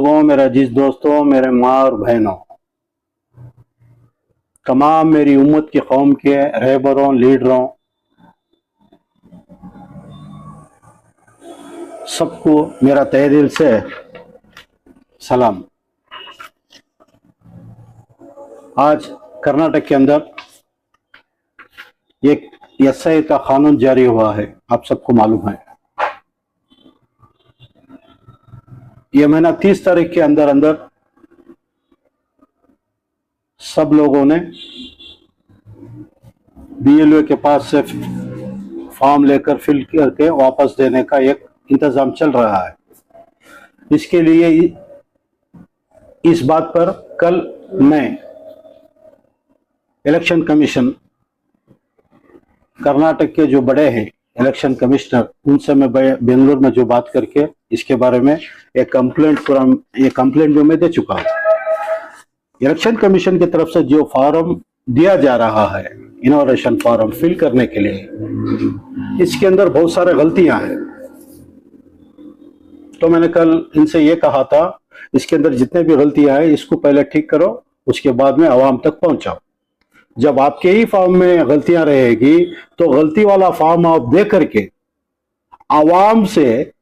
बुजुर्गों, मेरे अजीज दोस्तों, मेरे माँ और बहनों, तमाम मेरी उम्मत की कौम के रहबरों, लीडरों, सबको मेरा तहे दिल से सलाम। आज कर्नाटक के अंदर एक एसआई का कानून जारी हुआ है, आप सबको मालूम है। यह महीना 30 तारीख के अंदर अंदर सब लोगों ने बीएलओ के पास से फॉर्म लेकर फिल करके वापस देने का एक इंतजाम चल रहा है। इसके लिए इस बात पर कल मैं इलेक्शन कमीशन, कर्नाटक के जो बड़े हैं इलेक्शन कमिश्नर, उनसे मैं बेंगलुरु में जो बात करके इसके बारे में एक कंप्लेंट जो मैं दे चुका हूँ। इलेक्शन कमीशन की तरफ से जो फॉर्म दिया जा रहा है, इनोवेशन फॉर्म फिल करने के लिए, इसके अंदर बहुत सारे गलतियां हैं। तो मैंने कल इनसे ये कहा था, इसके अंदर जितने भी गलतियां हैं इसको पहले ठीक करो, उसके बाद में आवाम तक पहुंचाओ। जब आपके ही फॉर्म में गलतियां रहेगी तो गलती वाला फॉर्म आप दे करके आवाम से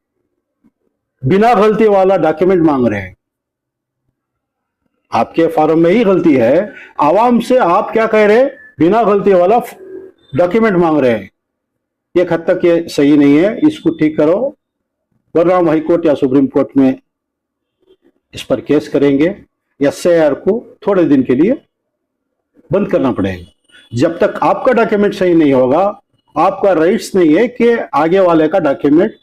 बिना गलती वाला डॉक्यूमेंट मांग रहे हैं। आपके फॉर्म में ही गलती है, आवाम से आप क्या कह रहे हैं, बिना गलती वाला डॉक्यूमेंट मांग रहे हैं। एक हद तक ये सही नहीं है, इसको ठीक करो, वरना हम हाईकोर्ट या सुप्रीम कोर्ट में इस पर केस करेंगे। एसआईआर को थोड़े दिन के लिए बंद करना पड़ेगा। जब तक आपका डॉक्यूमेंट सही नहीं होगा, आपका राइट्स नहीं है कि आगे वाले का डॉक्यूमेंट,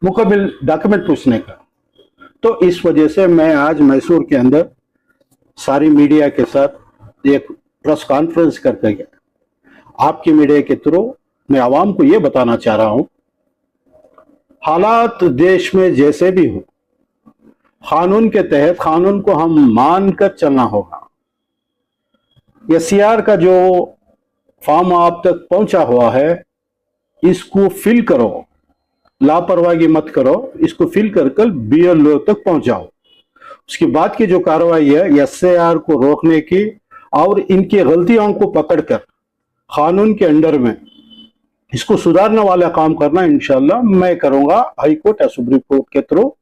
मुकम्मल डॉक्यूमेंट पूछने का। तो इस वजह से मैं आज मैसूर के अंदर सारी मीडिया के साथ एक प्रेस कॉन्फ्रेंस करके आपकी मीडिया के थ्रू मैं आवाम को यह बताना चाह रहा हूं, हालात देश में जैसे भी हो, कानून के तहत कानून को हम मानकर चलना होगा। एसआईआर का जो फॉर्म आप तक पहुंचा हुआ है, इसको फिल करो, लापरवाही मत करो, इसको फिल कर बीएलओ तक पहुंचाओ। उसके बाद की जो कार्रवाई है एसआईआर को रोकने की और इनकी गलतियों को पकड़कर कानून के अंडर में इसको सुधारने वाला काम करना इंशाल्लाह मैं करूंगा, हाई कोर्ट या सुप्रीम कोर्ट के थ्रू।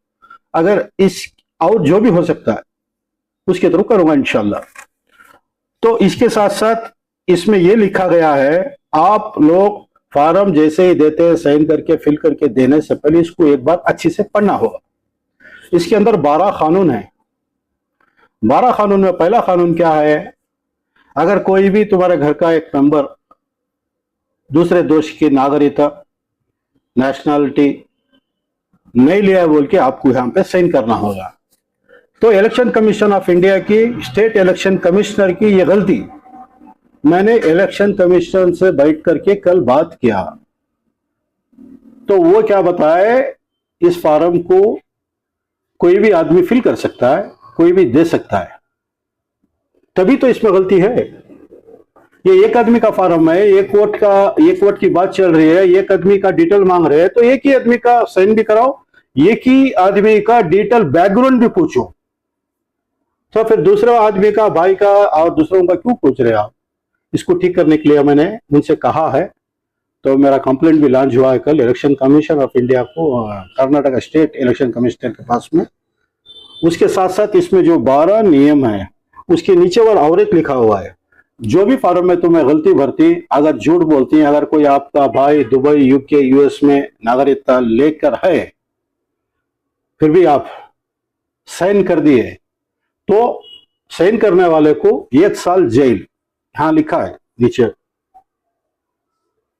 अगर इस और जो भी हो सकता है उसके थ्रू करूंगा इंशाल्लाह। तो इसके साथ साथ इसमें यह लिखा गया है, आप लोग फॉर्म जैसे ही देते हैं साइन करके फिल करके देने से पहले इसको एक बार अच्छी से पढ़ना होगा। इसके अंदर 12 कानून है। 12 कानून में पहला कानून क्या है, अगर कोई भी तुम्हारे घर का एक मेंबर दूसरे देश की नागरिकता, नेशनैलिटी नहीं लिया बोल के आपको यहां पे साइन करना होगा। तो इलेक्शन कमीशन ऑफ इंडिया की, स्टेट इलेक्शन कमिश्नर की यह गलती, मैंने इलेक्शन कमीशन से बैठ करके कल बात किया तो वो क्या बताए, इस फॉर्म को कोई भी आदमी फिल कर सकता है, कोई भी दे सकता है, तभी तो इसमें गलती है। ये एक आदमी का फॉर्म है, एक वोट की बात चल रही है, एक आदमी का डिटेल मांग रहे हैं, तो एक ही आदमी का साइन भी कराओ, एक ही आदमी का डिटेल बैकग्राउंड भी पूछो। तो फिर दूसरे आदमी का, भाई का और दूसरों का क्यों पूछ रहे हैं आप? इसको ठीक करने के लिए मैंने उनसे कहा है, तो मेरा कंप्लेंट भी लॉन्च हुआ है कल इलेक्शन कमीशन ऑफ इंडिया को, कर्नाटक स्टेट इलेक्शन कमिश्नर के पास में। उसके साथ साथ इसमें जो 12 नियम है उसके नीचे और एक लिखा हुआ है, जो भी फॉर्म में तुम्हें गलती भरती, अगर झूठ बोलती है, अगर कोई आपका भाई दुबई, यूके, यूएस में नागरिकता लेकर है, फिर भी आप साइन कर दिए, तो साइन करने वाले को 1 साल जेल, यहां लिखा है नीचे,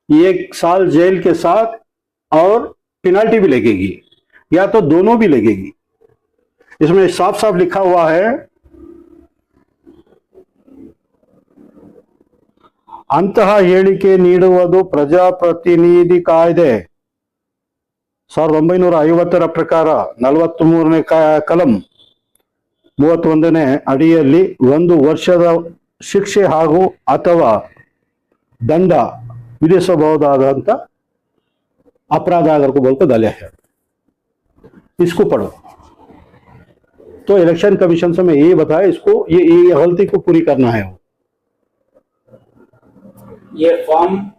1 साल जेल के साथ और पेनल्टी भी लगेगी, या तो दोनों भी लगेगी। इसमें साफ साफ लिखा हुआ है, अंತಹ ಹೇಳಿಕೆ ನೀಡುವುದು ಪ್ರಜಾಪ್ರತಿನಿಧಿ ಕಾಯ್ದೆ 1950 ಪ್ರಕಾರ 43ನೇ ಕಲಂ 31ನೇ ಅಡಿಯಲ್ಲಿ 1 ವರ್ಷದ ಶಿಕ್ಷೆ ಹಾಗೂ ಅಥವಾ ದಂಡ ವಿಧಿಸಬಹುದಾದಂತ अपराध अगर को बोलकर डाले है। इसको पढ़ो तो इलेक्शन कमीशन से मैं यही बताया, इसको ये गलती को पूरी करना है। ये फॉर्म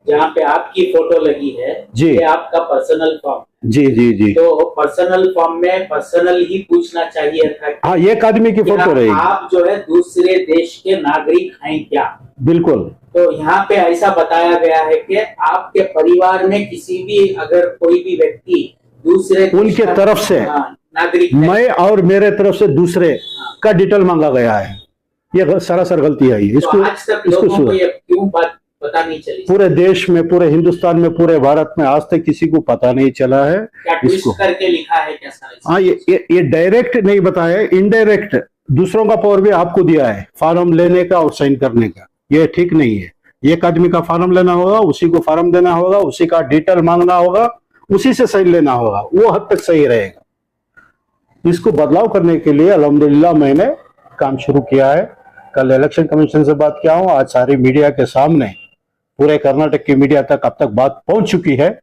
जहाँ पे आपकी फोटो लगी है जी, ये आपका पर्सनल फॉर्म? जी जी जी। तो पर्सनल फॉर्म में पर्सनल ही पूछना चाहिए था। हाँ, एक आदमी की फोटो रहेगी। आप जो है दूसरे देश के नागरिक हैं क्या? बिल्कुल। तो यहाँ पे ऐसा बताया गया है कि आपके परिवार में किसी भी अगर कोई भी व्यक्ति दूसरे उनके तरफ से नागरिक, मैं और मेरे तरफ से दूसरे का डिटेल मांगा गया है, ये सरासर गलती है। इसको आज तक लोगों को ये क्यों बात पता नहीं चली? पूरे देश में, पूरे हिंदुस्तान में, पूरे भारत में आज तक किसी को पता नहीं चला है। क्या ट्विस्ट करके लिखा है क्या सर? हाँ, ये डायरेक्ट नहीं बताया, इनडायरेक्ट दूसरों का पावर भी आपको दिया है फॉर्म लेने का और साइन करने का। ये ठीक नहीं है। एक आदमी का फॉर्म लेना होगा, उसी को फॉर्म देना होगा, उसी का डिटेल मांगना होगा, उसी से साइन लेना होगा, वो हद तक सही रहेगा। इसको बदलाव करने के लिए अल्हम्दुलिल्लाह मैंने काम शुरू किया है। कल इलेक्शन कमीशन से बात किया हूँ, आज सारी मीडिया के सामने, पूरे कर्नाटक की मीडिया तक अब तक बात पहुंच चुकी है।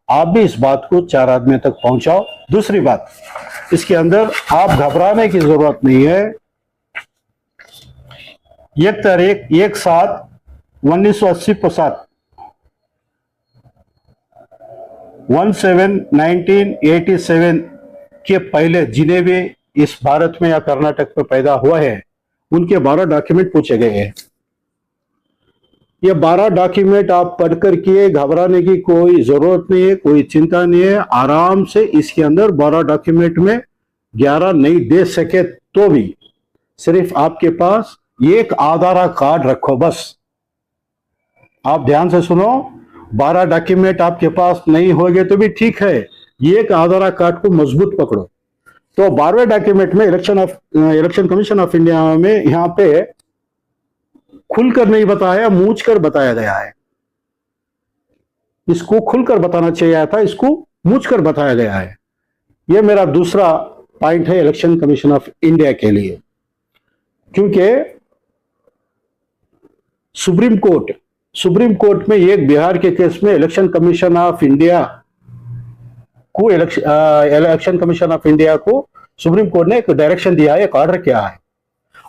आप भी इस बात को 4 आदमी तक पहुंचाओ। दूसरी बात, इसके अंदर आप घबराने की जरूरत नहीं है। एक तारीख 1/7/1980 पसात 17/1987 के पहले जिन्हें भी इस भारत में या कर्नाटक में पैदा हुआ है, उनके 12 डॉक्यूमेंट पूछे गए हैं। ये 12 डॉक्यूमेंट आप पढ़कर के घबराने की कोई जरूरत नहीं है, कोई चिंता नहीं है। आराम से इसके अंदर 12 डॉक्यूमेंट में 11 नहीं दे सके तो भी सिर्फ आपके पास एक आधार कार्ड रखो बस। आप ध्यान से सुनो, 12 डॉक्यूमेंट आपके पास नहीं होंगे तो भी ठीक है, एक आधार कार्ड को मजबूत पकड़ो। तो 12वें डॉक्यूमेंट में इलेक्शन कमीशन ऑफ इंडिया में यहाँ पे खुलकर नहीं बताया, मूझ कर बताया गया है। इसको खुलकर बताना चाहिए था, इसको मूझ कर बताया गया है। यह मेरा दूसरा पॉइंट है इलेक्शन कमीशन ऑफ इंडिया के लिए, क्योंकि सुप्रीम कोर्ट में एक बिहार के केस में इलेक्शन कमीशन ऑफ इंडिया को सुप्रीम कोर्ट ने एक डायरेक्शन दिया है, एक ऑर्डर किया है।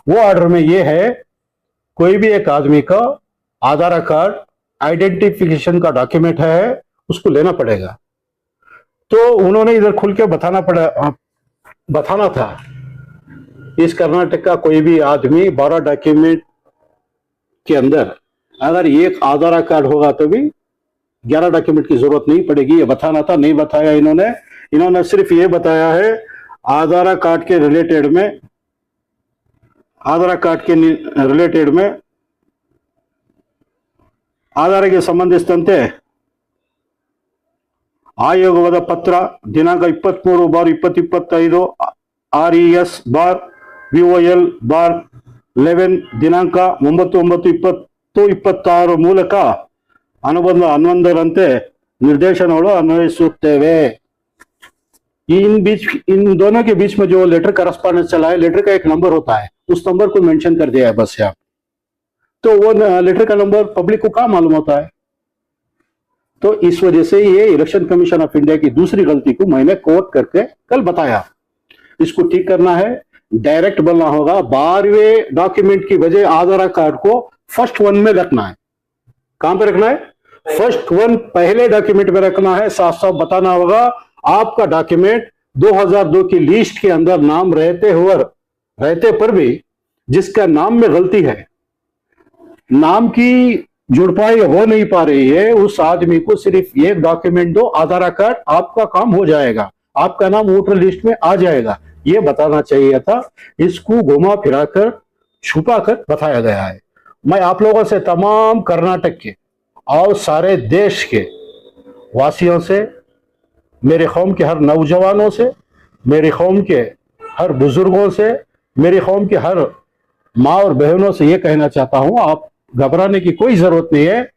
वो ऑर्डर में यह है, कोई भी एक आदमी का आधार कार्ड आइडेंटिफिकेशन का डॉक्यूमेंट है, उसको लेना पड़ेगा। तो उन्होंने इधर खुल के बताना था, इस कर्नाटक का कोई भी आदमी 12 डॉक्यूमेंट के अंदर अगर एक आधार कार्ड होगा तो भी 11 डॉक्यूमेंट की जरूरत नहीं पड़ेगी, ये बताना था। नहीं बताया इन्होंने सिर्फ ये बताया है आधार कार्ड के रिलेटेड में ಆಧಾರಕ್ಕೆ ಸಂಬಂಧಿಸಿದಂತೆ ಆಯೋಗದ ಪತ್ರ ದಿನಾಂಕ 23/2025 RES/VOL/11 ದಿನಾಂಕ 9/9/2026 ಮೂಲಕ ಅನುಬಂಧ 11ರಂತೆ निर्देशनಗಳು अन्वಯಿಸುತ್ತೇವೆ। इन दोनों के बीच में जो लेटर करस्पॉन्डेंस चला है, लेटर का एक नंबर होता है, उस नंबर को मेंशन कर दिया है बस यहाँ। तो वो लेटर का नंबर पब्लिक को कहाँ मालूम होता है? तो इस वजह से ये इलेक्शन कमीशन ऑफ इंडिया की दूसरी गलती को मैंने कोट करके कल बताया। इसको ठीक करना है, डायरेक्ट बोलना होगा। 12वें डॉक्यूमेंट की वजह आधार कार्ड को फर्स्ट वन में रखना है। कहां पे रखना है? फर्स्ट वन पहले डॉक्यूमेंट में रखना है। साफ साफ बताना होगा आपका डॉक्यूमेंट 2002 की लिस्ट के अंदर नाम रहते पर भी जिसका नाम में गलती है, नाम की जुड़पाई हो नहीं पा रही है, उस आदमी को सिर्फ एक डॉक्यूमेंट दो, आधार कार्ड, आपका काम हो जाएगा, आपका नाम वोटर लिस्ट में आ जाएगा। ये बताना चाहिए था। इसको घुमा फिराकर छुपाकर बताया गया है। मैं आप लोगों से, तमाम कर्नाटक के और सारे देश के वासियों से, मेरे कौम के हर नौजवानों से, मेरी कौम के हर बुजुर्गों से, मेरी कौम के हर माँ और बहनों से ये कहना चाहता हूं, आप घबराने की कोई जरूरत नहीं है।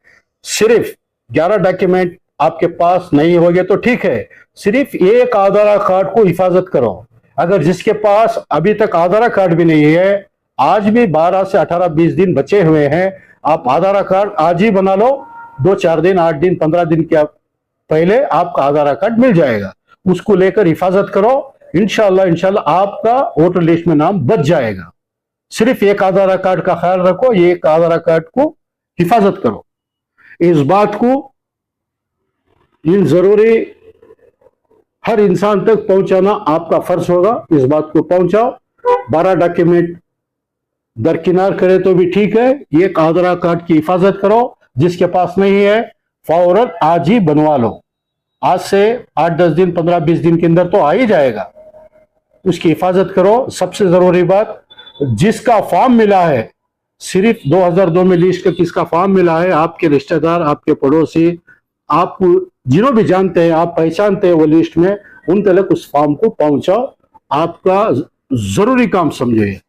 सिर्फ 11 डॉक्यूमेंट आपके पास नहीं होंगे तो ठीक है, सिर्फ एक आधार कार्ड को हिफाजत करो। अगर जिसके पास अभी तक आधार कार्ड भी नहीं है, आज भी 12 से 18-20 दिन बचे हुए हैं, आप आधार कार्ड आज ही बना लो। 2-4 दिन, 8 दिन, 15 दिन के पहले आपका आधार कार्ड मिल जाएगा। उसको लेकर हिफाजत करो। इंशाल्लाह इंशाल्लाह आपका वोटर लिस्ट में नाम बच जाएगा। सिर्फ एक आधार कार्ड का ख्याल रखो, ये एक आधार कार्ड को हिफाजत करो। इस बात को इन जरूरी हर इंसान तक पहुंचाना आपका फर्ज होगा। इस बात को पहुंचाओ। 12 डॉक्यूमेंट दरकिनार करे तो भी ठीक है, एक आधार कार्ड की हिफाजत करो। जिसके पास नहीं है फौरन आज ही बनवा लो। आज से 8-10 दिन 15-20 दिन के अंदर तो आ ही जाएगा। उसकी हिफाजत करो। सबसे जरूरी बात, जिसका फॉर्म मिला है, सिर्फ 2002 में लिस्ट का किसका फॉर्म मिला है, आपके रिश्तेदार, आपके पड़ोसी, आप जिन्हों भी जानते हैं, आप पहचानते हैं वो लिस्ट में, उन तक उस फॉर्म को पहुंचाओ। आपका जरूरी काम समझिए।